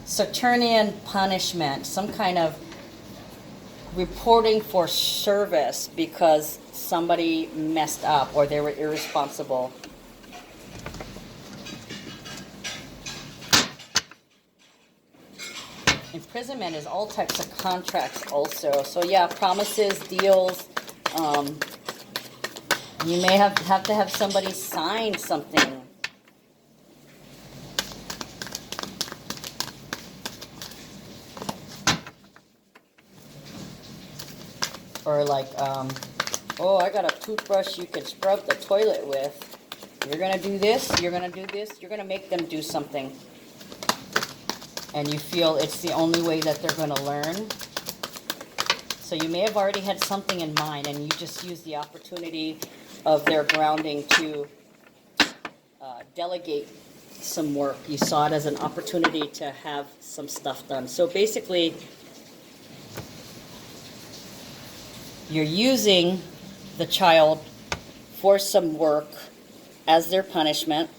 Saturnian punishment, some kind of reporting for service because somebody messed up or they were irresponsible. Imprisonment is all types of contracts also. So yeah, promises, deals. You may have to have somebody sign something. Or like, oh, I got a toothbrush you can scrub the toilet with. You're going to do this, you're going to do this, you're going to make them do something. And you feel it's the only way that they're going to learn. So you may have already had something in mind and you just use the opportunity of their grounding to delegate some work. You saw it as an opportunity to have some stuff done. So basically, you're using the child for some work as their punishment.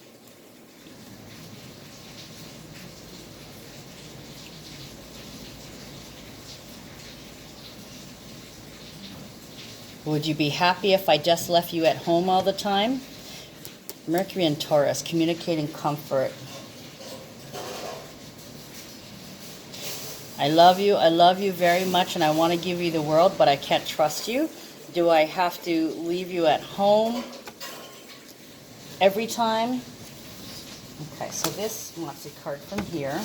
Would you be happy if I just left you at home all the time? Mercury and Taurus, communicating comfort. I love you very much, and I want to give you the world, but I can't trust you. Do I have to leave you at home every time? Okay, so this wants a card from here.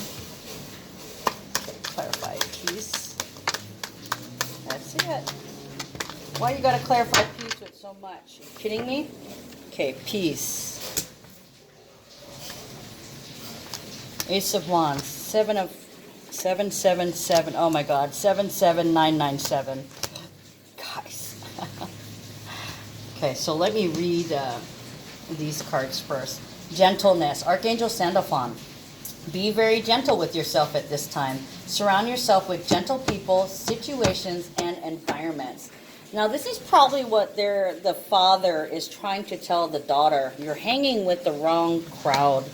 Clarify peace. That's it. Why you gotta clarify peace with so much? Are you kidding me? Okay, peace. Ace of Wands, 777. Oh my God, 77997. Guys. Okay, so let me read these cards first. Gentleness, Archangel Sandalphon. Be very gentle with yourself at this time. Surround yourself with gentle people, situations, and environments. Now, this is probably what the father is trying to tell the daughter. You're hanging with the wrong crowd.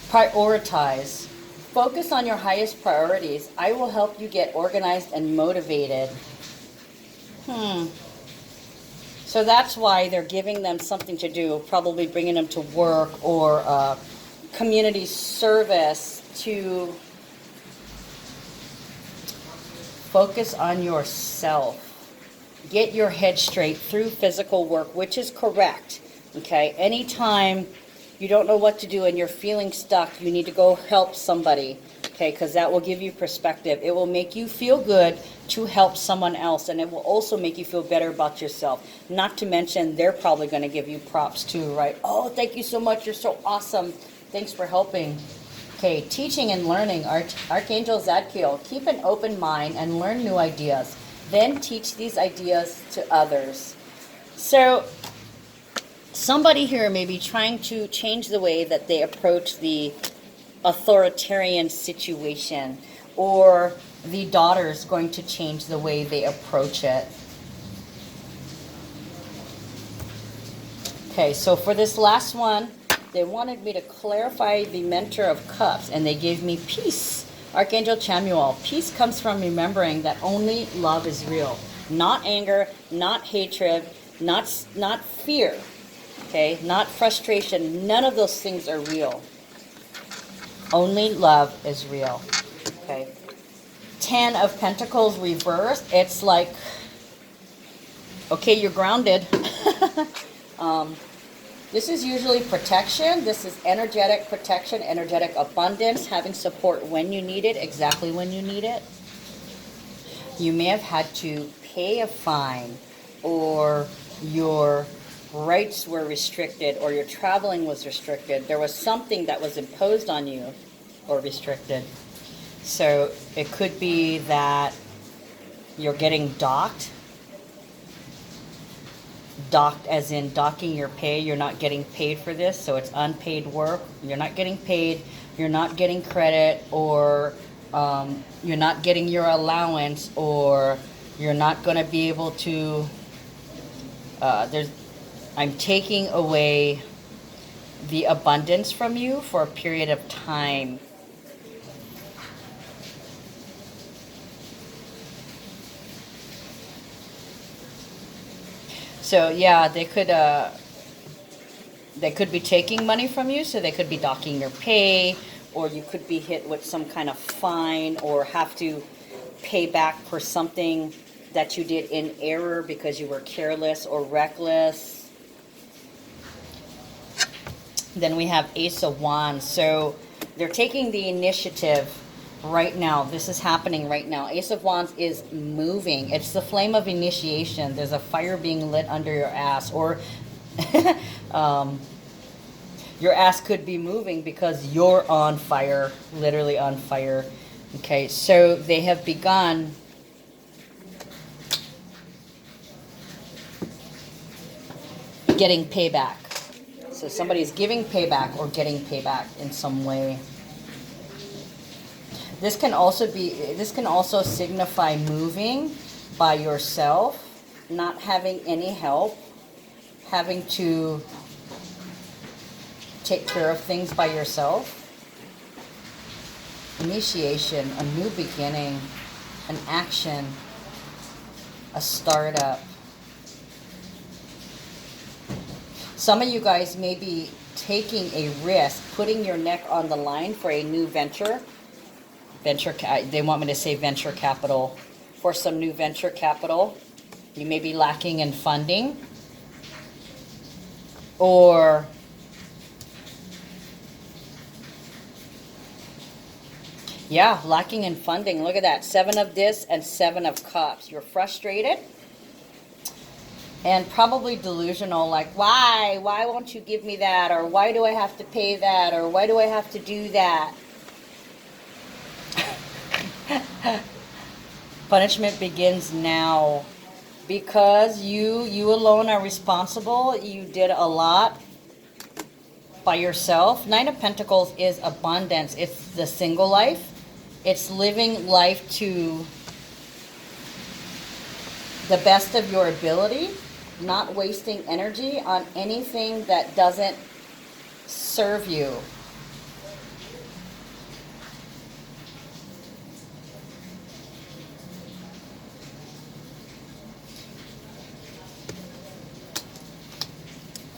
Prioritize. Focus on your highest priorities. I will help you get organized and motivated. So that's why they're giving them something to do, probably bringing them to work or community service to focus on yourself. Get your head straight through physical work, which is correct. Okay, anytime you don't know what to do and you're feeling stuck, you need to go help somebody. Okay, because that will give you perspective. It will make you feel good to help someone else, and it will also make you feel better about yourself. Not to mention, they're probably going to give you props too, right? Oh, thank you so much. You're so awesome. Thanks for helping. Okay, teaching and learning. Archangel Zadkiel. Keep an open mind and learn new ideas. Then teach these ideas to others. So, somebody here may be trying to change the way that they approach the authoritarian situation, or the daughter's going to change the way they approach it. Okay, so for this last one, they wanted me to clarify the Mentor of Cups, and they gave me peace. Archangel Chamuel. Peace comes from remembering that only love is real. Not anger, not hatred, not fear. Okay, not frustration. None of those things are real. Only love is real. Okay. 10 of Pentacles reversed. It's like, okay, you're grounded. This is usually protection. This is energetic protection, energetic abundance, having support when you need it, exactly when you need it. You may have had to pay a fine, or your rights were restricted, or your traveling was restricted. There was something that was imposed on you or restricted. So it could be that you're getting docked. Docked as in docking your pay. You're not getting paid for this, so it's unpaid work. You're not getting paid. You're not getting credit, or you're not getting your allowance, or you're not going to be able to... I'm taking away the abundance from you for a period of time. So yeah, they could be taking money from you, so they could be docking your pay, or you could be hit with some kind of fine, or have to pay back for something that you did in error because you were careless or reckless. Then we have Ace of Wands. So they're taking the initiative right now. This is happening right now. Ace of Wands is moving. It's the flame of initiation. There's a fire being lit under your ass, or your ass could be moving because you're on fire, literally on fire. Okay, so they have begun getting payback. So somebody's giving payback or getting payback in some way. This can also signify moving by yourself, not having any help, having to take care of things by yourself. Initiation, a new beginning, an action. a startup. Some of you guys may be taking a risk, putting your neck on the line for a new venture. They want me to say venture capital. For some new venture capital. You may be lacking in funding. Or yeah, lacking in funding. Look at that. 7 of this and 7 of cups. You're frustrated. And probably delusional, like, why? Why won't you give me that? Or why do I have to pay that? Or why do I have to do that? Punishment begins now. Because you alone are responsible. You did a lot by yourself. 9 of Pentacles is abundance. It's the single life. It's living life to the best of your ability. Not wasting energy on anything that doesn't serve you.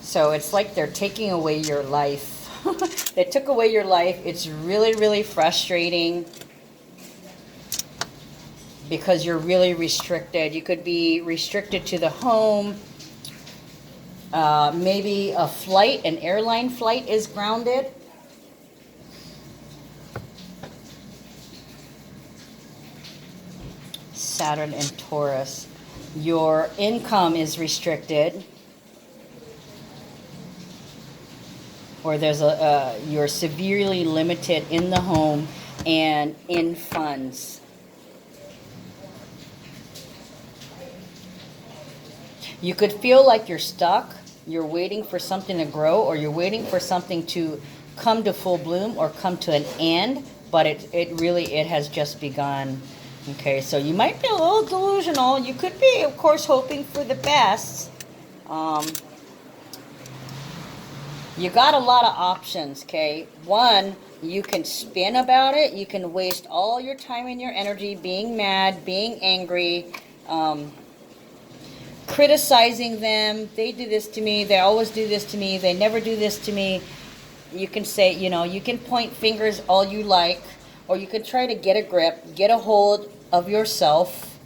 So it's like they're taking away your life. They took away your life. It's really, really frustrating. Because you're really restricted. You could be restricted to the home. Maybe a flight, an airline flight is grounded. Saturn and Taurus. Your income is restricted. Or there's you're severely limited in the home and in funds. You could feel like you're stuck. You're waiting for something to grow, or you're waiting for something to come to full bloom or come to an end, but it has just begun. Okay, so you might be a little delusional. You could be, of course, hoping for the best. You got a lot of options, okay? One, you can spin about it. You can waste all your time and your energy being mad, being angry, criticizing them. They do this to me. They always do this to me. They never do this to me. You can say, you can point fingers all you like, or you can try to get a grip, get a hold of yourself,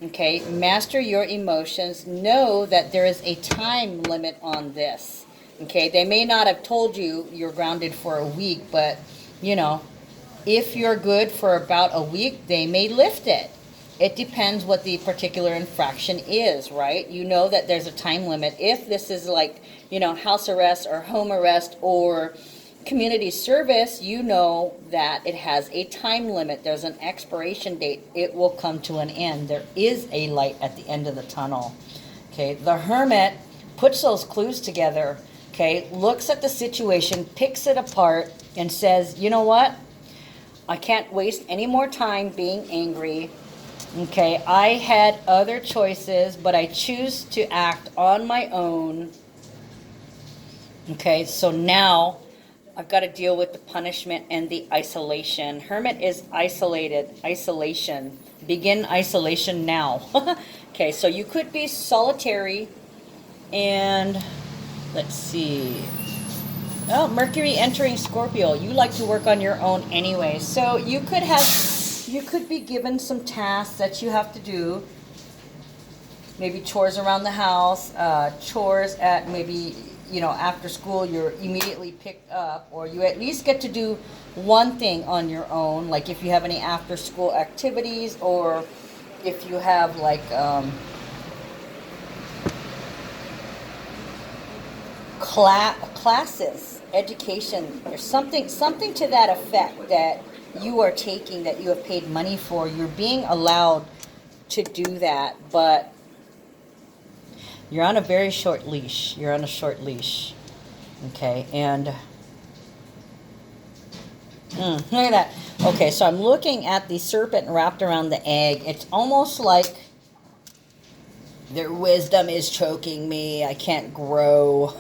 okay? Master your emotions. Know that there is a time limit on this, okay? They may not have told you you're grounded for a week, but, if you're good for about a week, they may lift it. It depends what the particular infraction is, right? You know that there's a time limit. If this is like, house arrest or home arrest or community service, you know that it has a time limit. There's an expiration date. It will come to an end. There is a light at the end of the tunnel. Okay, the Hermit puts those clues together, okay, looks at the situation, picks it apart, and says, you know what? I can't waste any more time being angry. Okay, I had other choices, but I choose to act on my own. Okay, so now I've got to deal with the punishment and the isolation. Hermit is isolated, isolation. Begin isolation now. Okay, so you could be solitary, and let's see. Oh, Mercury entering Scorpio. You like to work on your own anyway, so you could be given some tasks that you have to do. Maybe chores around the house, chores at maybe, after school you're immediately picked up, or you at least get to do one thing on your own, like if you have any after school activities, or if you have like classes, education, or something to that effect that you are taking, that you have paid money for. You're being allowed to do that, but you're on a very short leash. You're on a short leash. Okay, and look at that. Okay, so I'm looking at the serpent wrapped around the egg. It's almost like their wisdom is choking me. I can't grow.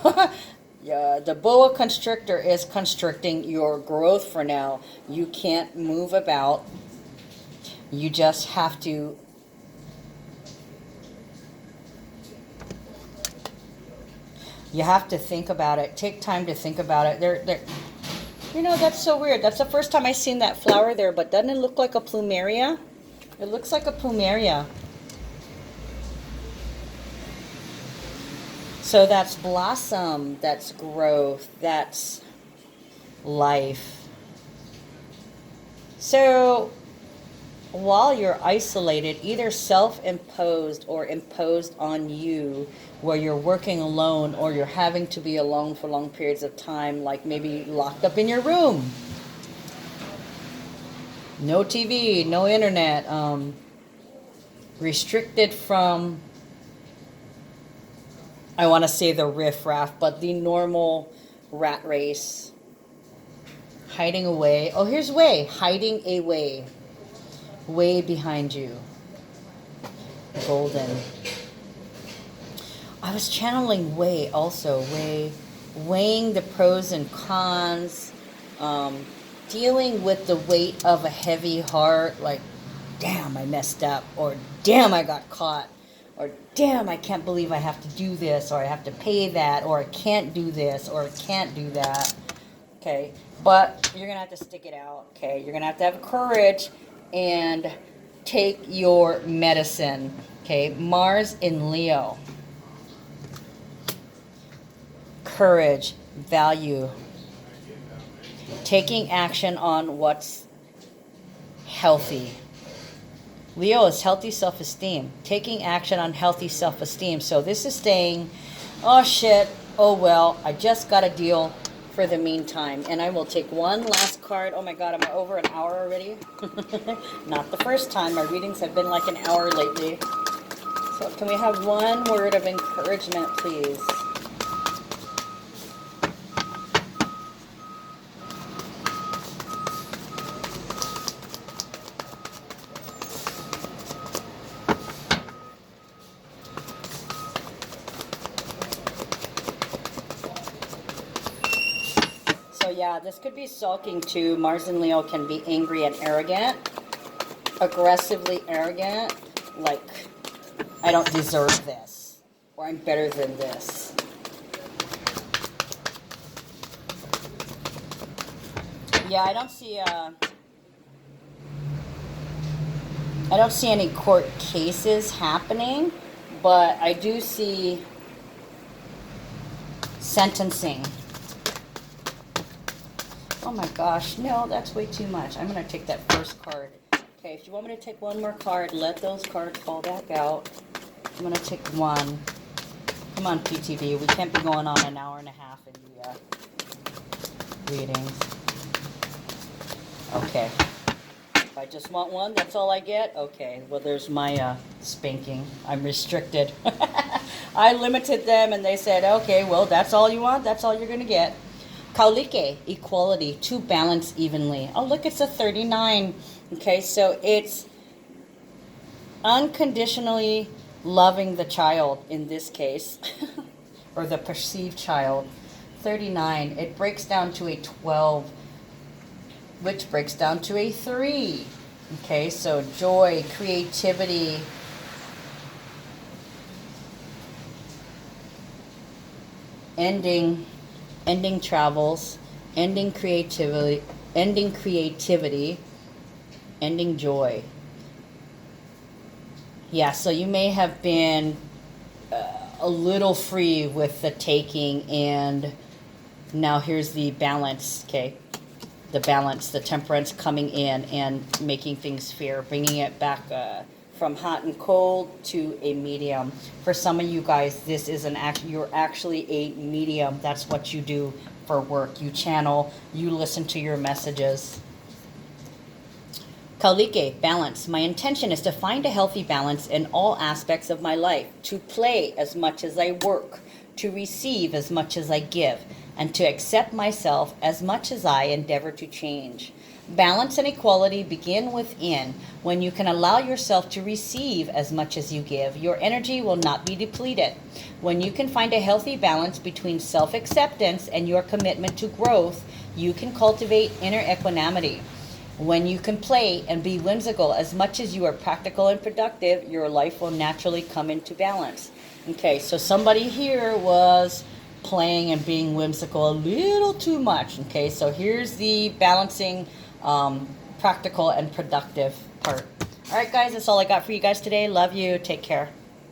Yeah, the boa constrictor is constricting your growth for now. You can't move about. You just have to You have to think about it. Take time to think about it. You know, that's so weird. That's the first time I've seen that flower there, but doesn't it look like a plumeria? It looks like a plumeria. So that's blossom, that's growth, that's life. So while you're isolated, either self-imposed or imposed on you, where you're working alone or you're having to be alone for long periods of time, like maybe locked up in your room. No TV, no internet, restricted from, I want to say the riffraff, but the normal rat race. Hiding away. Oh, here's way. Hiding away. Way behind you. Golden. I was channeling way also. Weighing the pros and cons. Dealing with the weight of a heavy heart. Like, damn, I messed up. Or, damn, I got caught. Or, damn, I can't believe I have to do this. Or I have to pay that. Or I can't do this. Or I can't do that. Okay. But you're going to have to stick it out. Okay. You're going to have courage and take your medicine. Okay. Mars in Leo. Courage. Value. Taking action on what's healthy. Leo is healthy self-esteem. Taking action on healthy self-esteem. So this is saying, oh shit, oh well, I just got to deal for the meantime. And I will take one last card. Oh my God, am I over an hour already? Not the first time. My readings have been like an hour lately. So can we have one word of encouragement, please? Yeah, this could be sulking too. Mars and Leo can be angry and arrogant, aggressively arrogant, like, I don't deserve this, or I'm better than this. Yeah, I don't see any court cases happening, but I do see sentencing. Oh my gosh, no, that's way too much. I'm going to take that first card. Okay, if you want me to take one more card, let those cards fall back out. I'm going to take one. Come on, PTV. We can't be going on an hour and a half in the readings. Okay. If I just want one, that's all I get? Okay, well, there's my spanking. I'm restricted. I limited them, and they said, okay, well, that's all you want? That's all you're going to get. Kaulike, equality, to balance evenly. Oh, look, it's a 39. Okay, so it's unconditionally loving the child in this case, or the perceived child. 39, it breaks down to a 12, which breaks down to a 3. Okay, so joy, creativity, ending travels, ending creativity, ending joy. Yeah, so you may have been a little free with the taking, and now here's the balance, okay? The balance, the temperance coming in and making things fair, bringing it back from hot and cold to a medium. For some of you guys, this is you're actually a medium. That's what you do for work. You channel, you listen to your messages. Kaulike, balance. My intention is to find a healthy balance in all aspects of my life, to play as much as I work, to receive as much as I give, and to accept myself as much as I endeavor to change. Balance and equality begin within. When you can allow yourself to receive as much as you give, your energy will not be depleted. When you can find a healthy balance between self-acceptance and your commitment to growth, you can cultivate inner equanimity. When you can play and be whimsical as much as you are practical and productive, your life will naturally come into balance. Okay, so somebody here was playing and being whimsical a little too much. Okay, so here's the balancing practical and productive part. All right, guys, that's all I got for you guys today. Love you. Take care.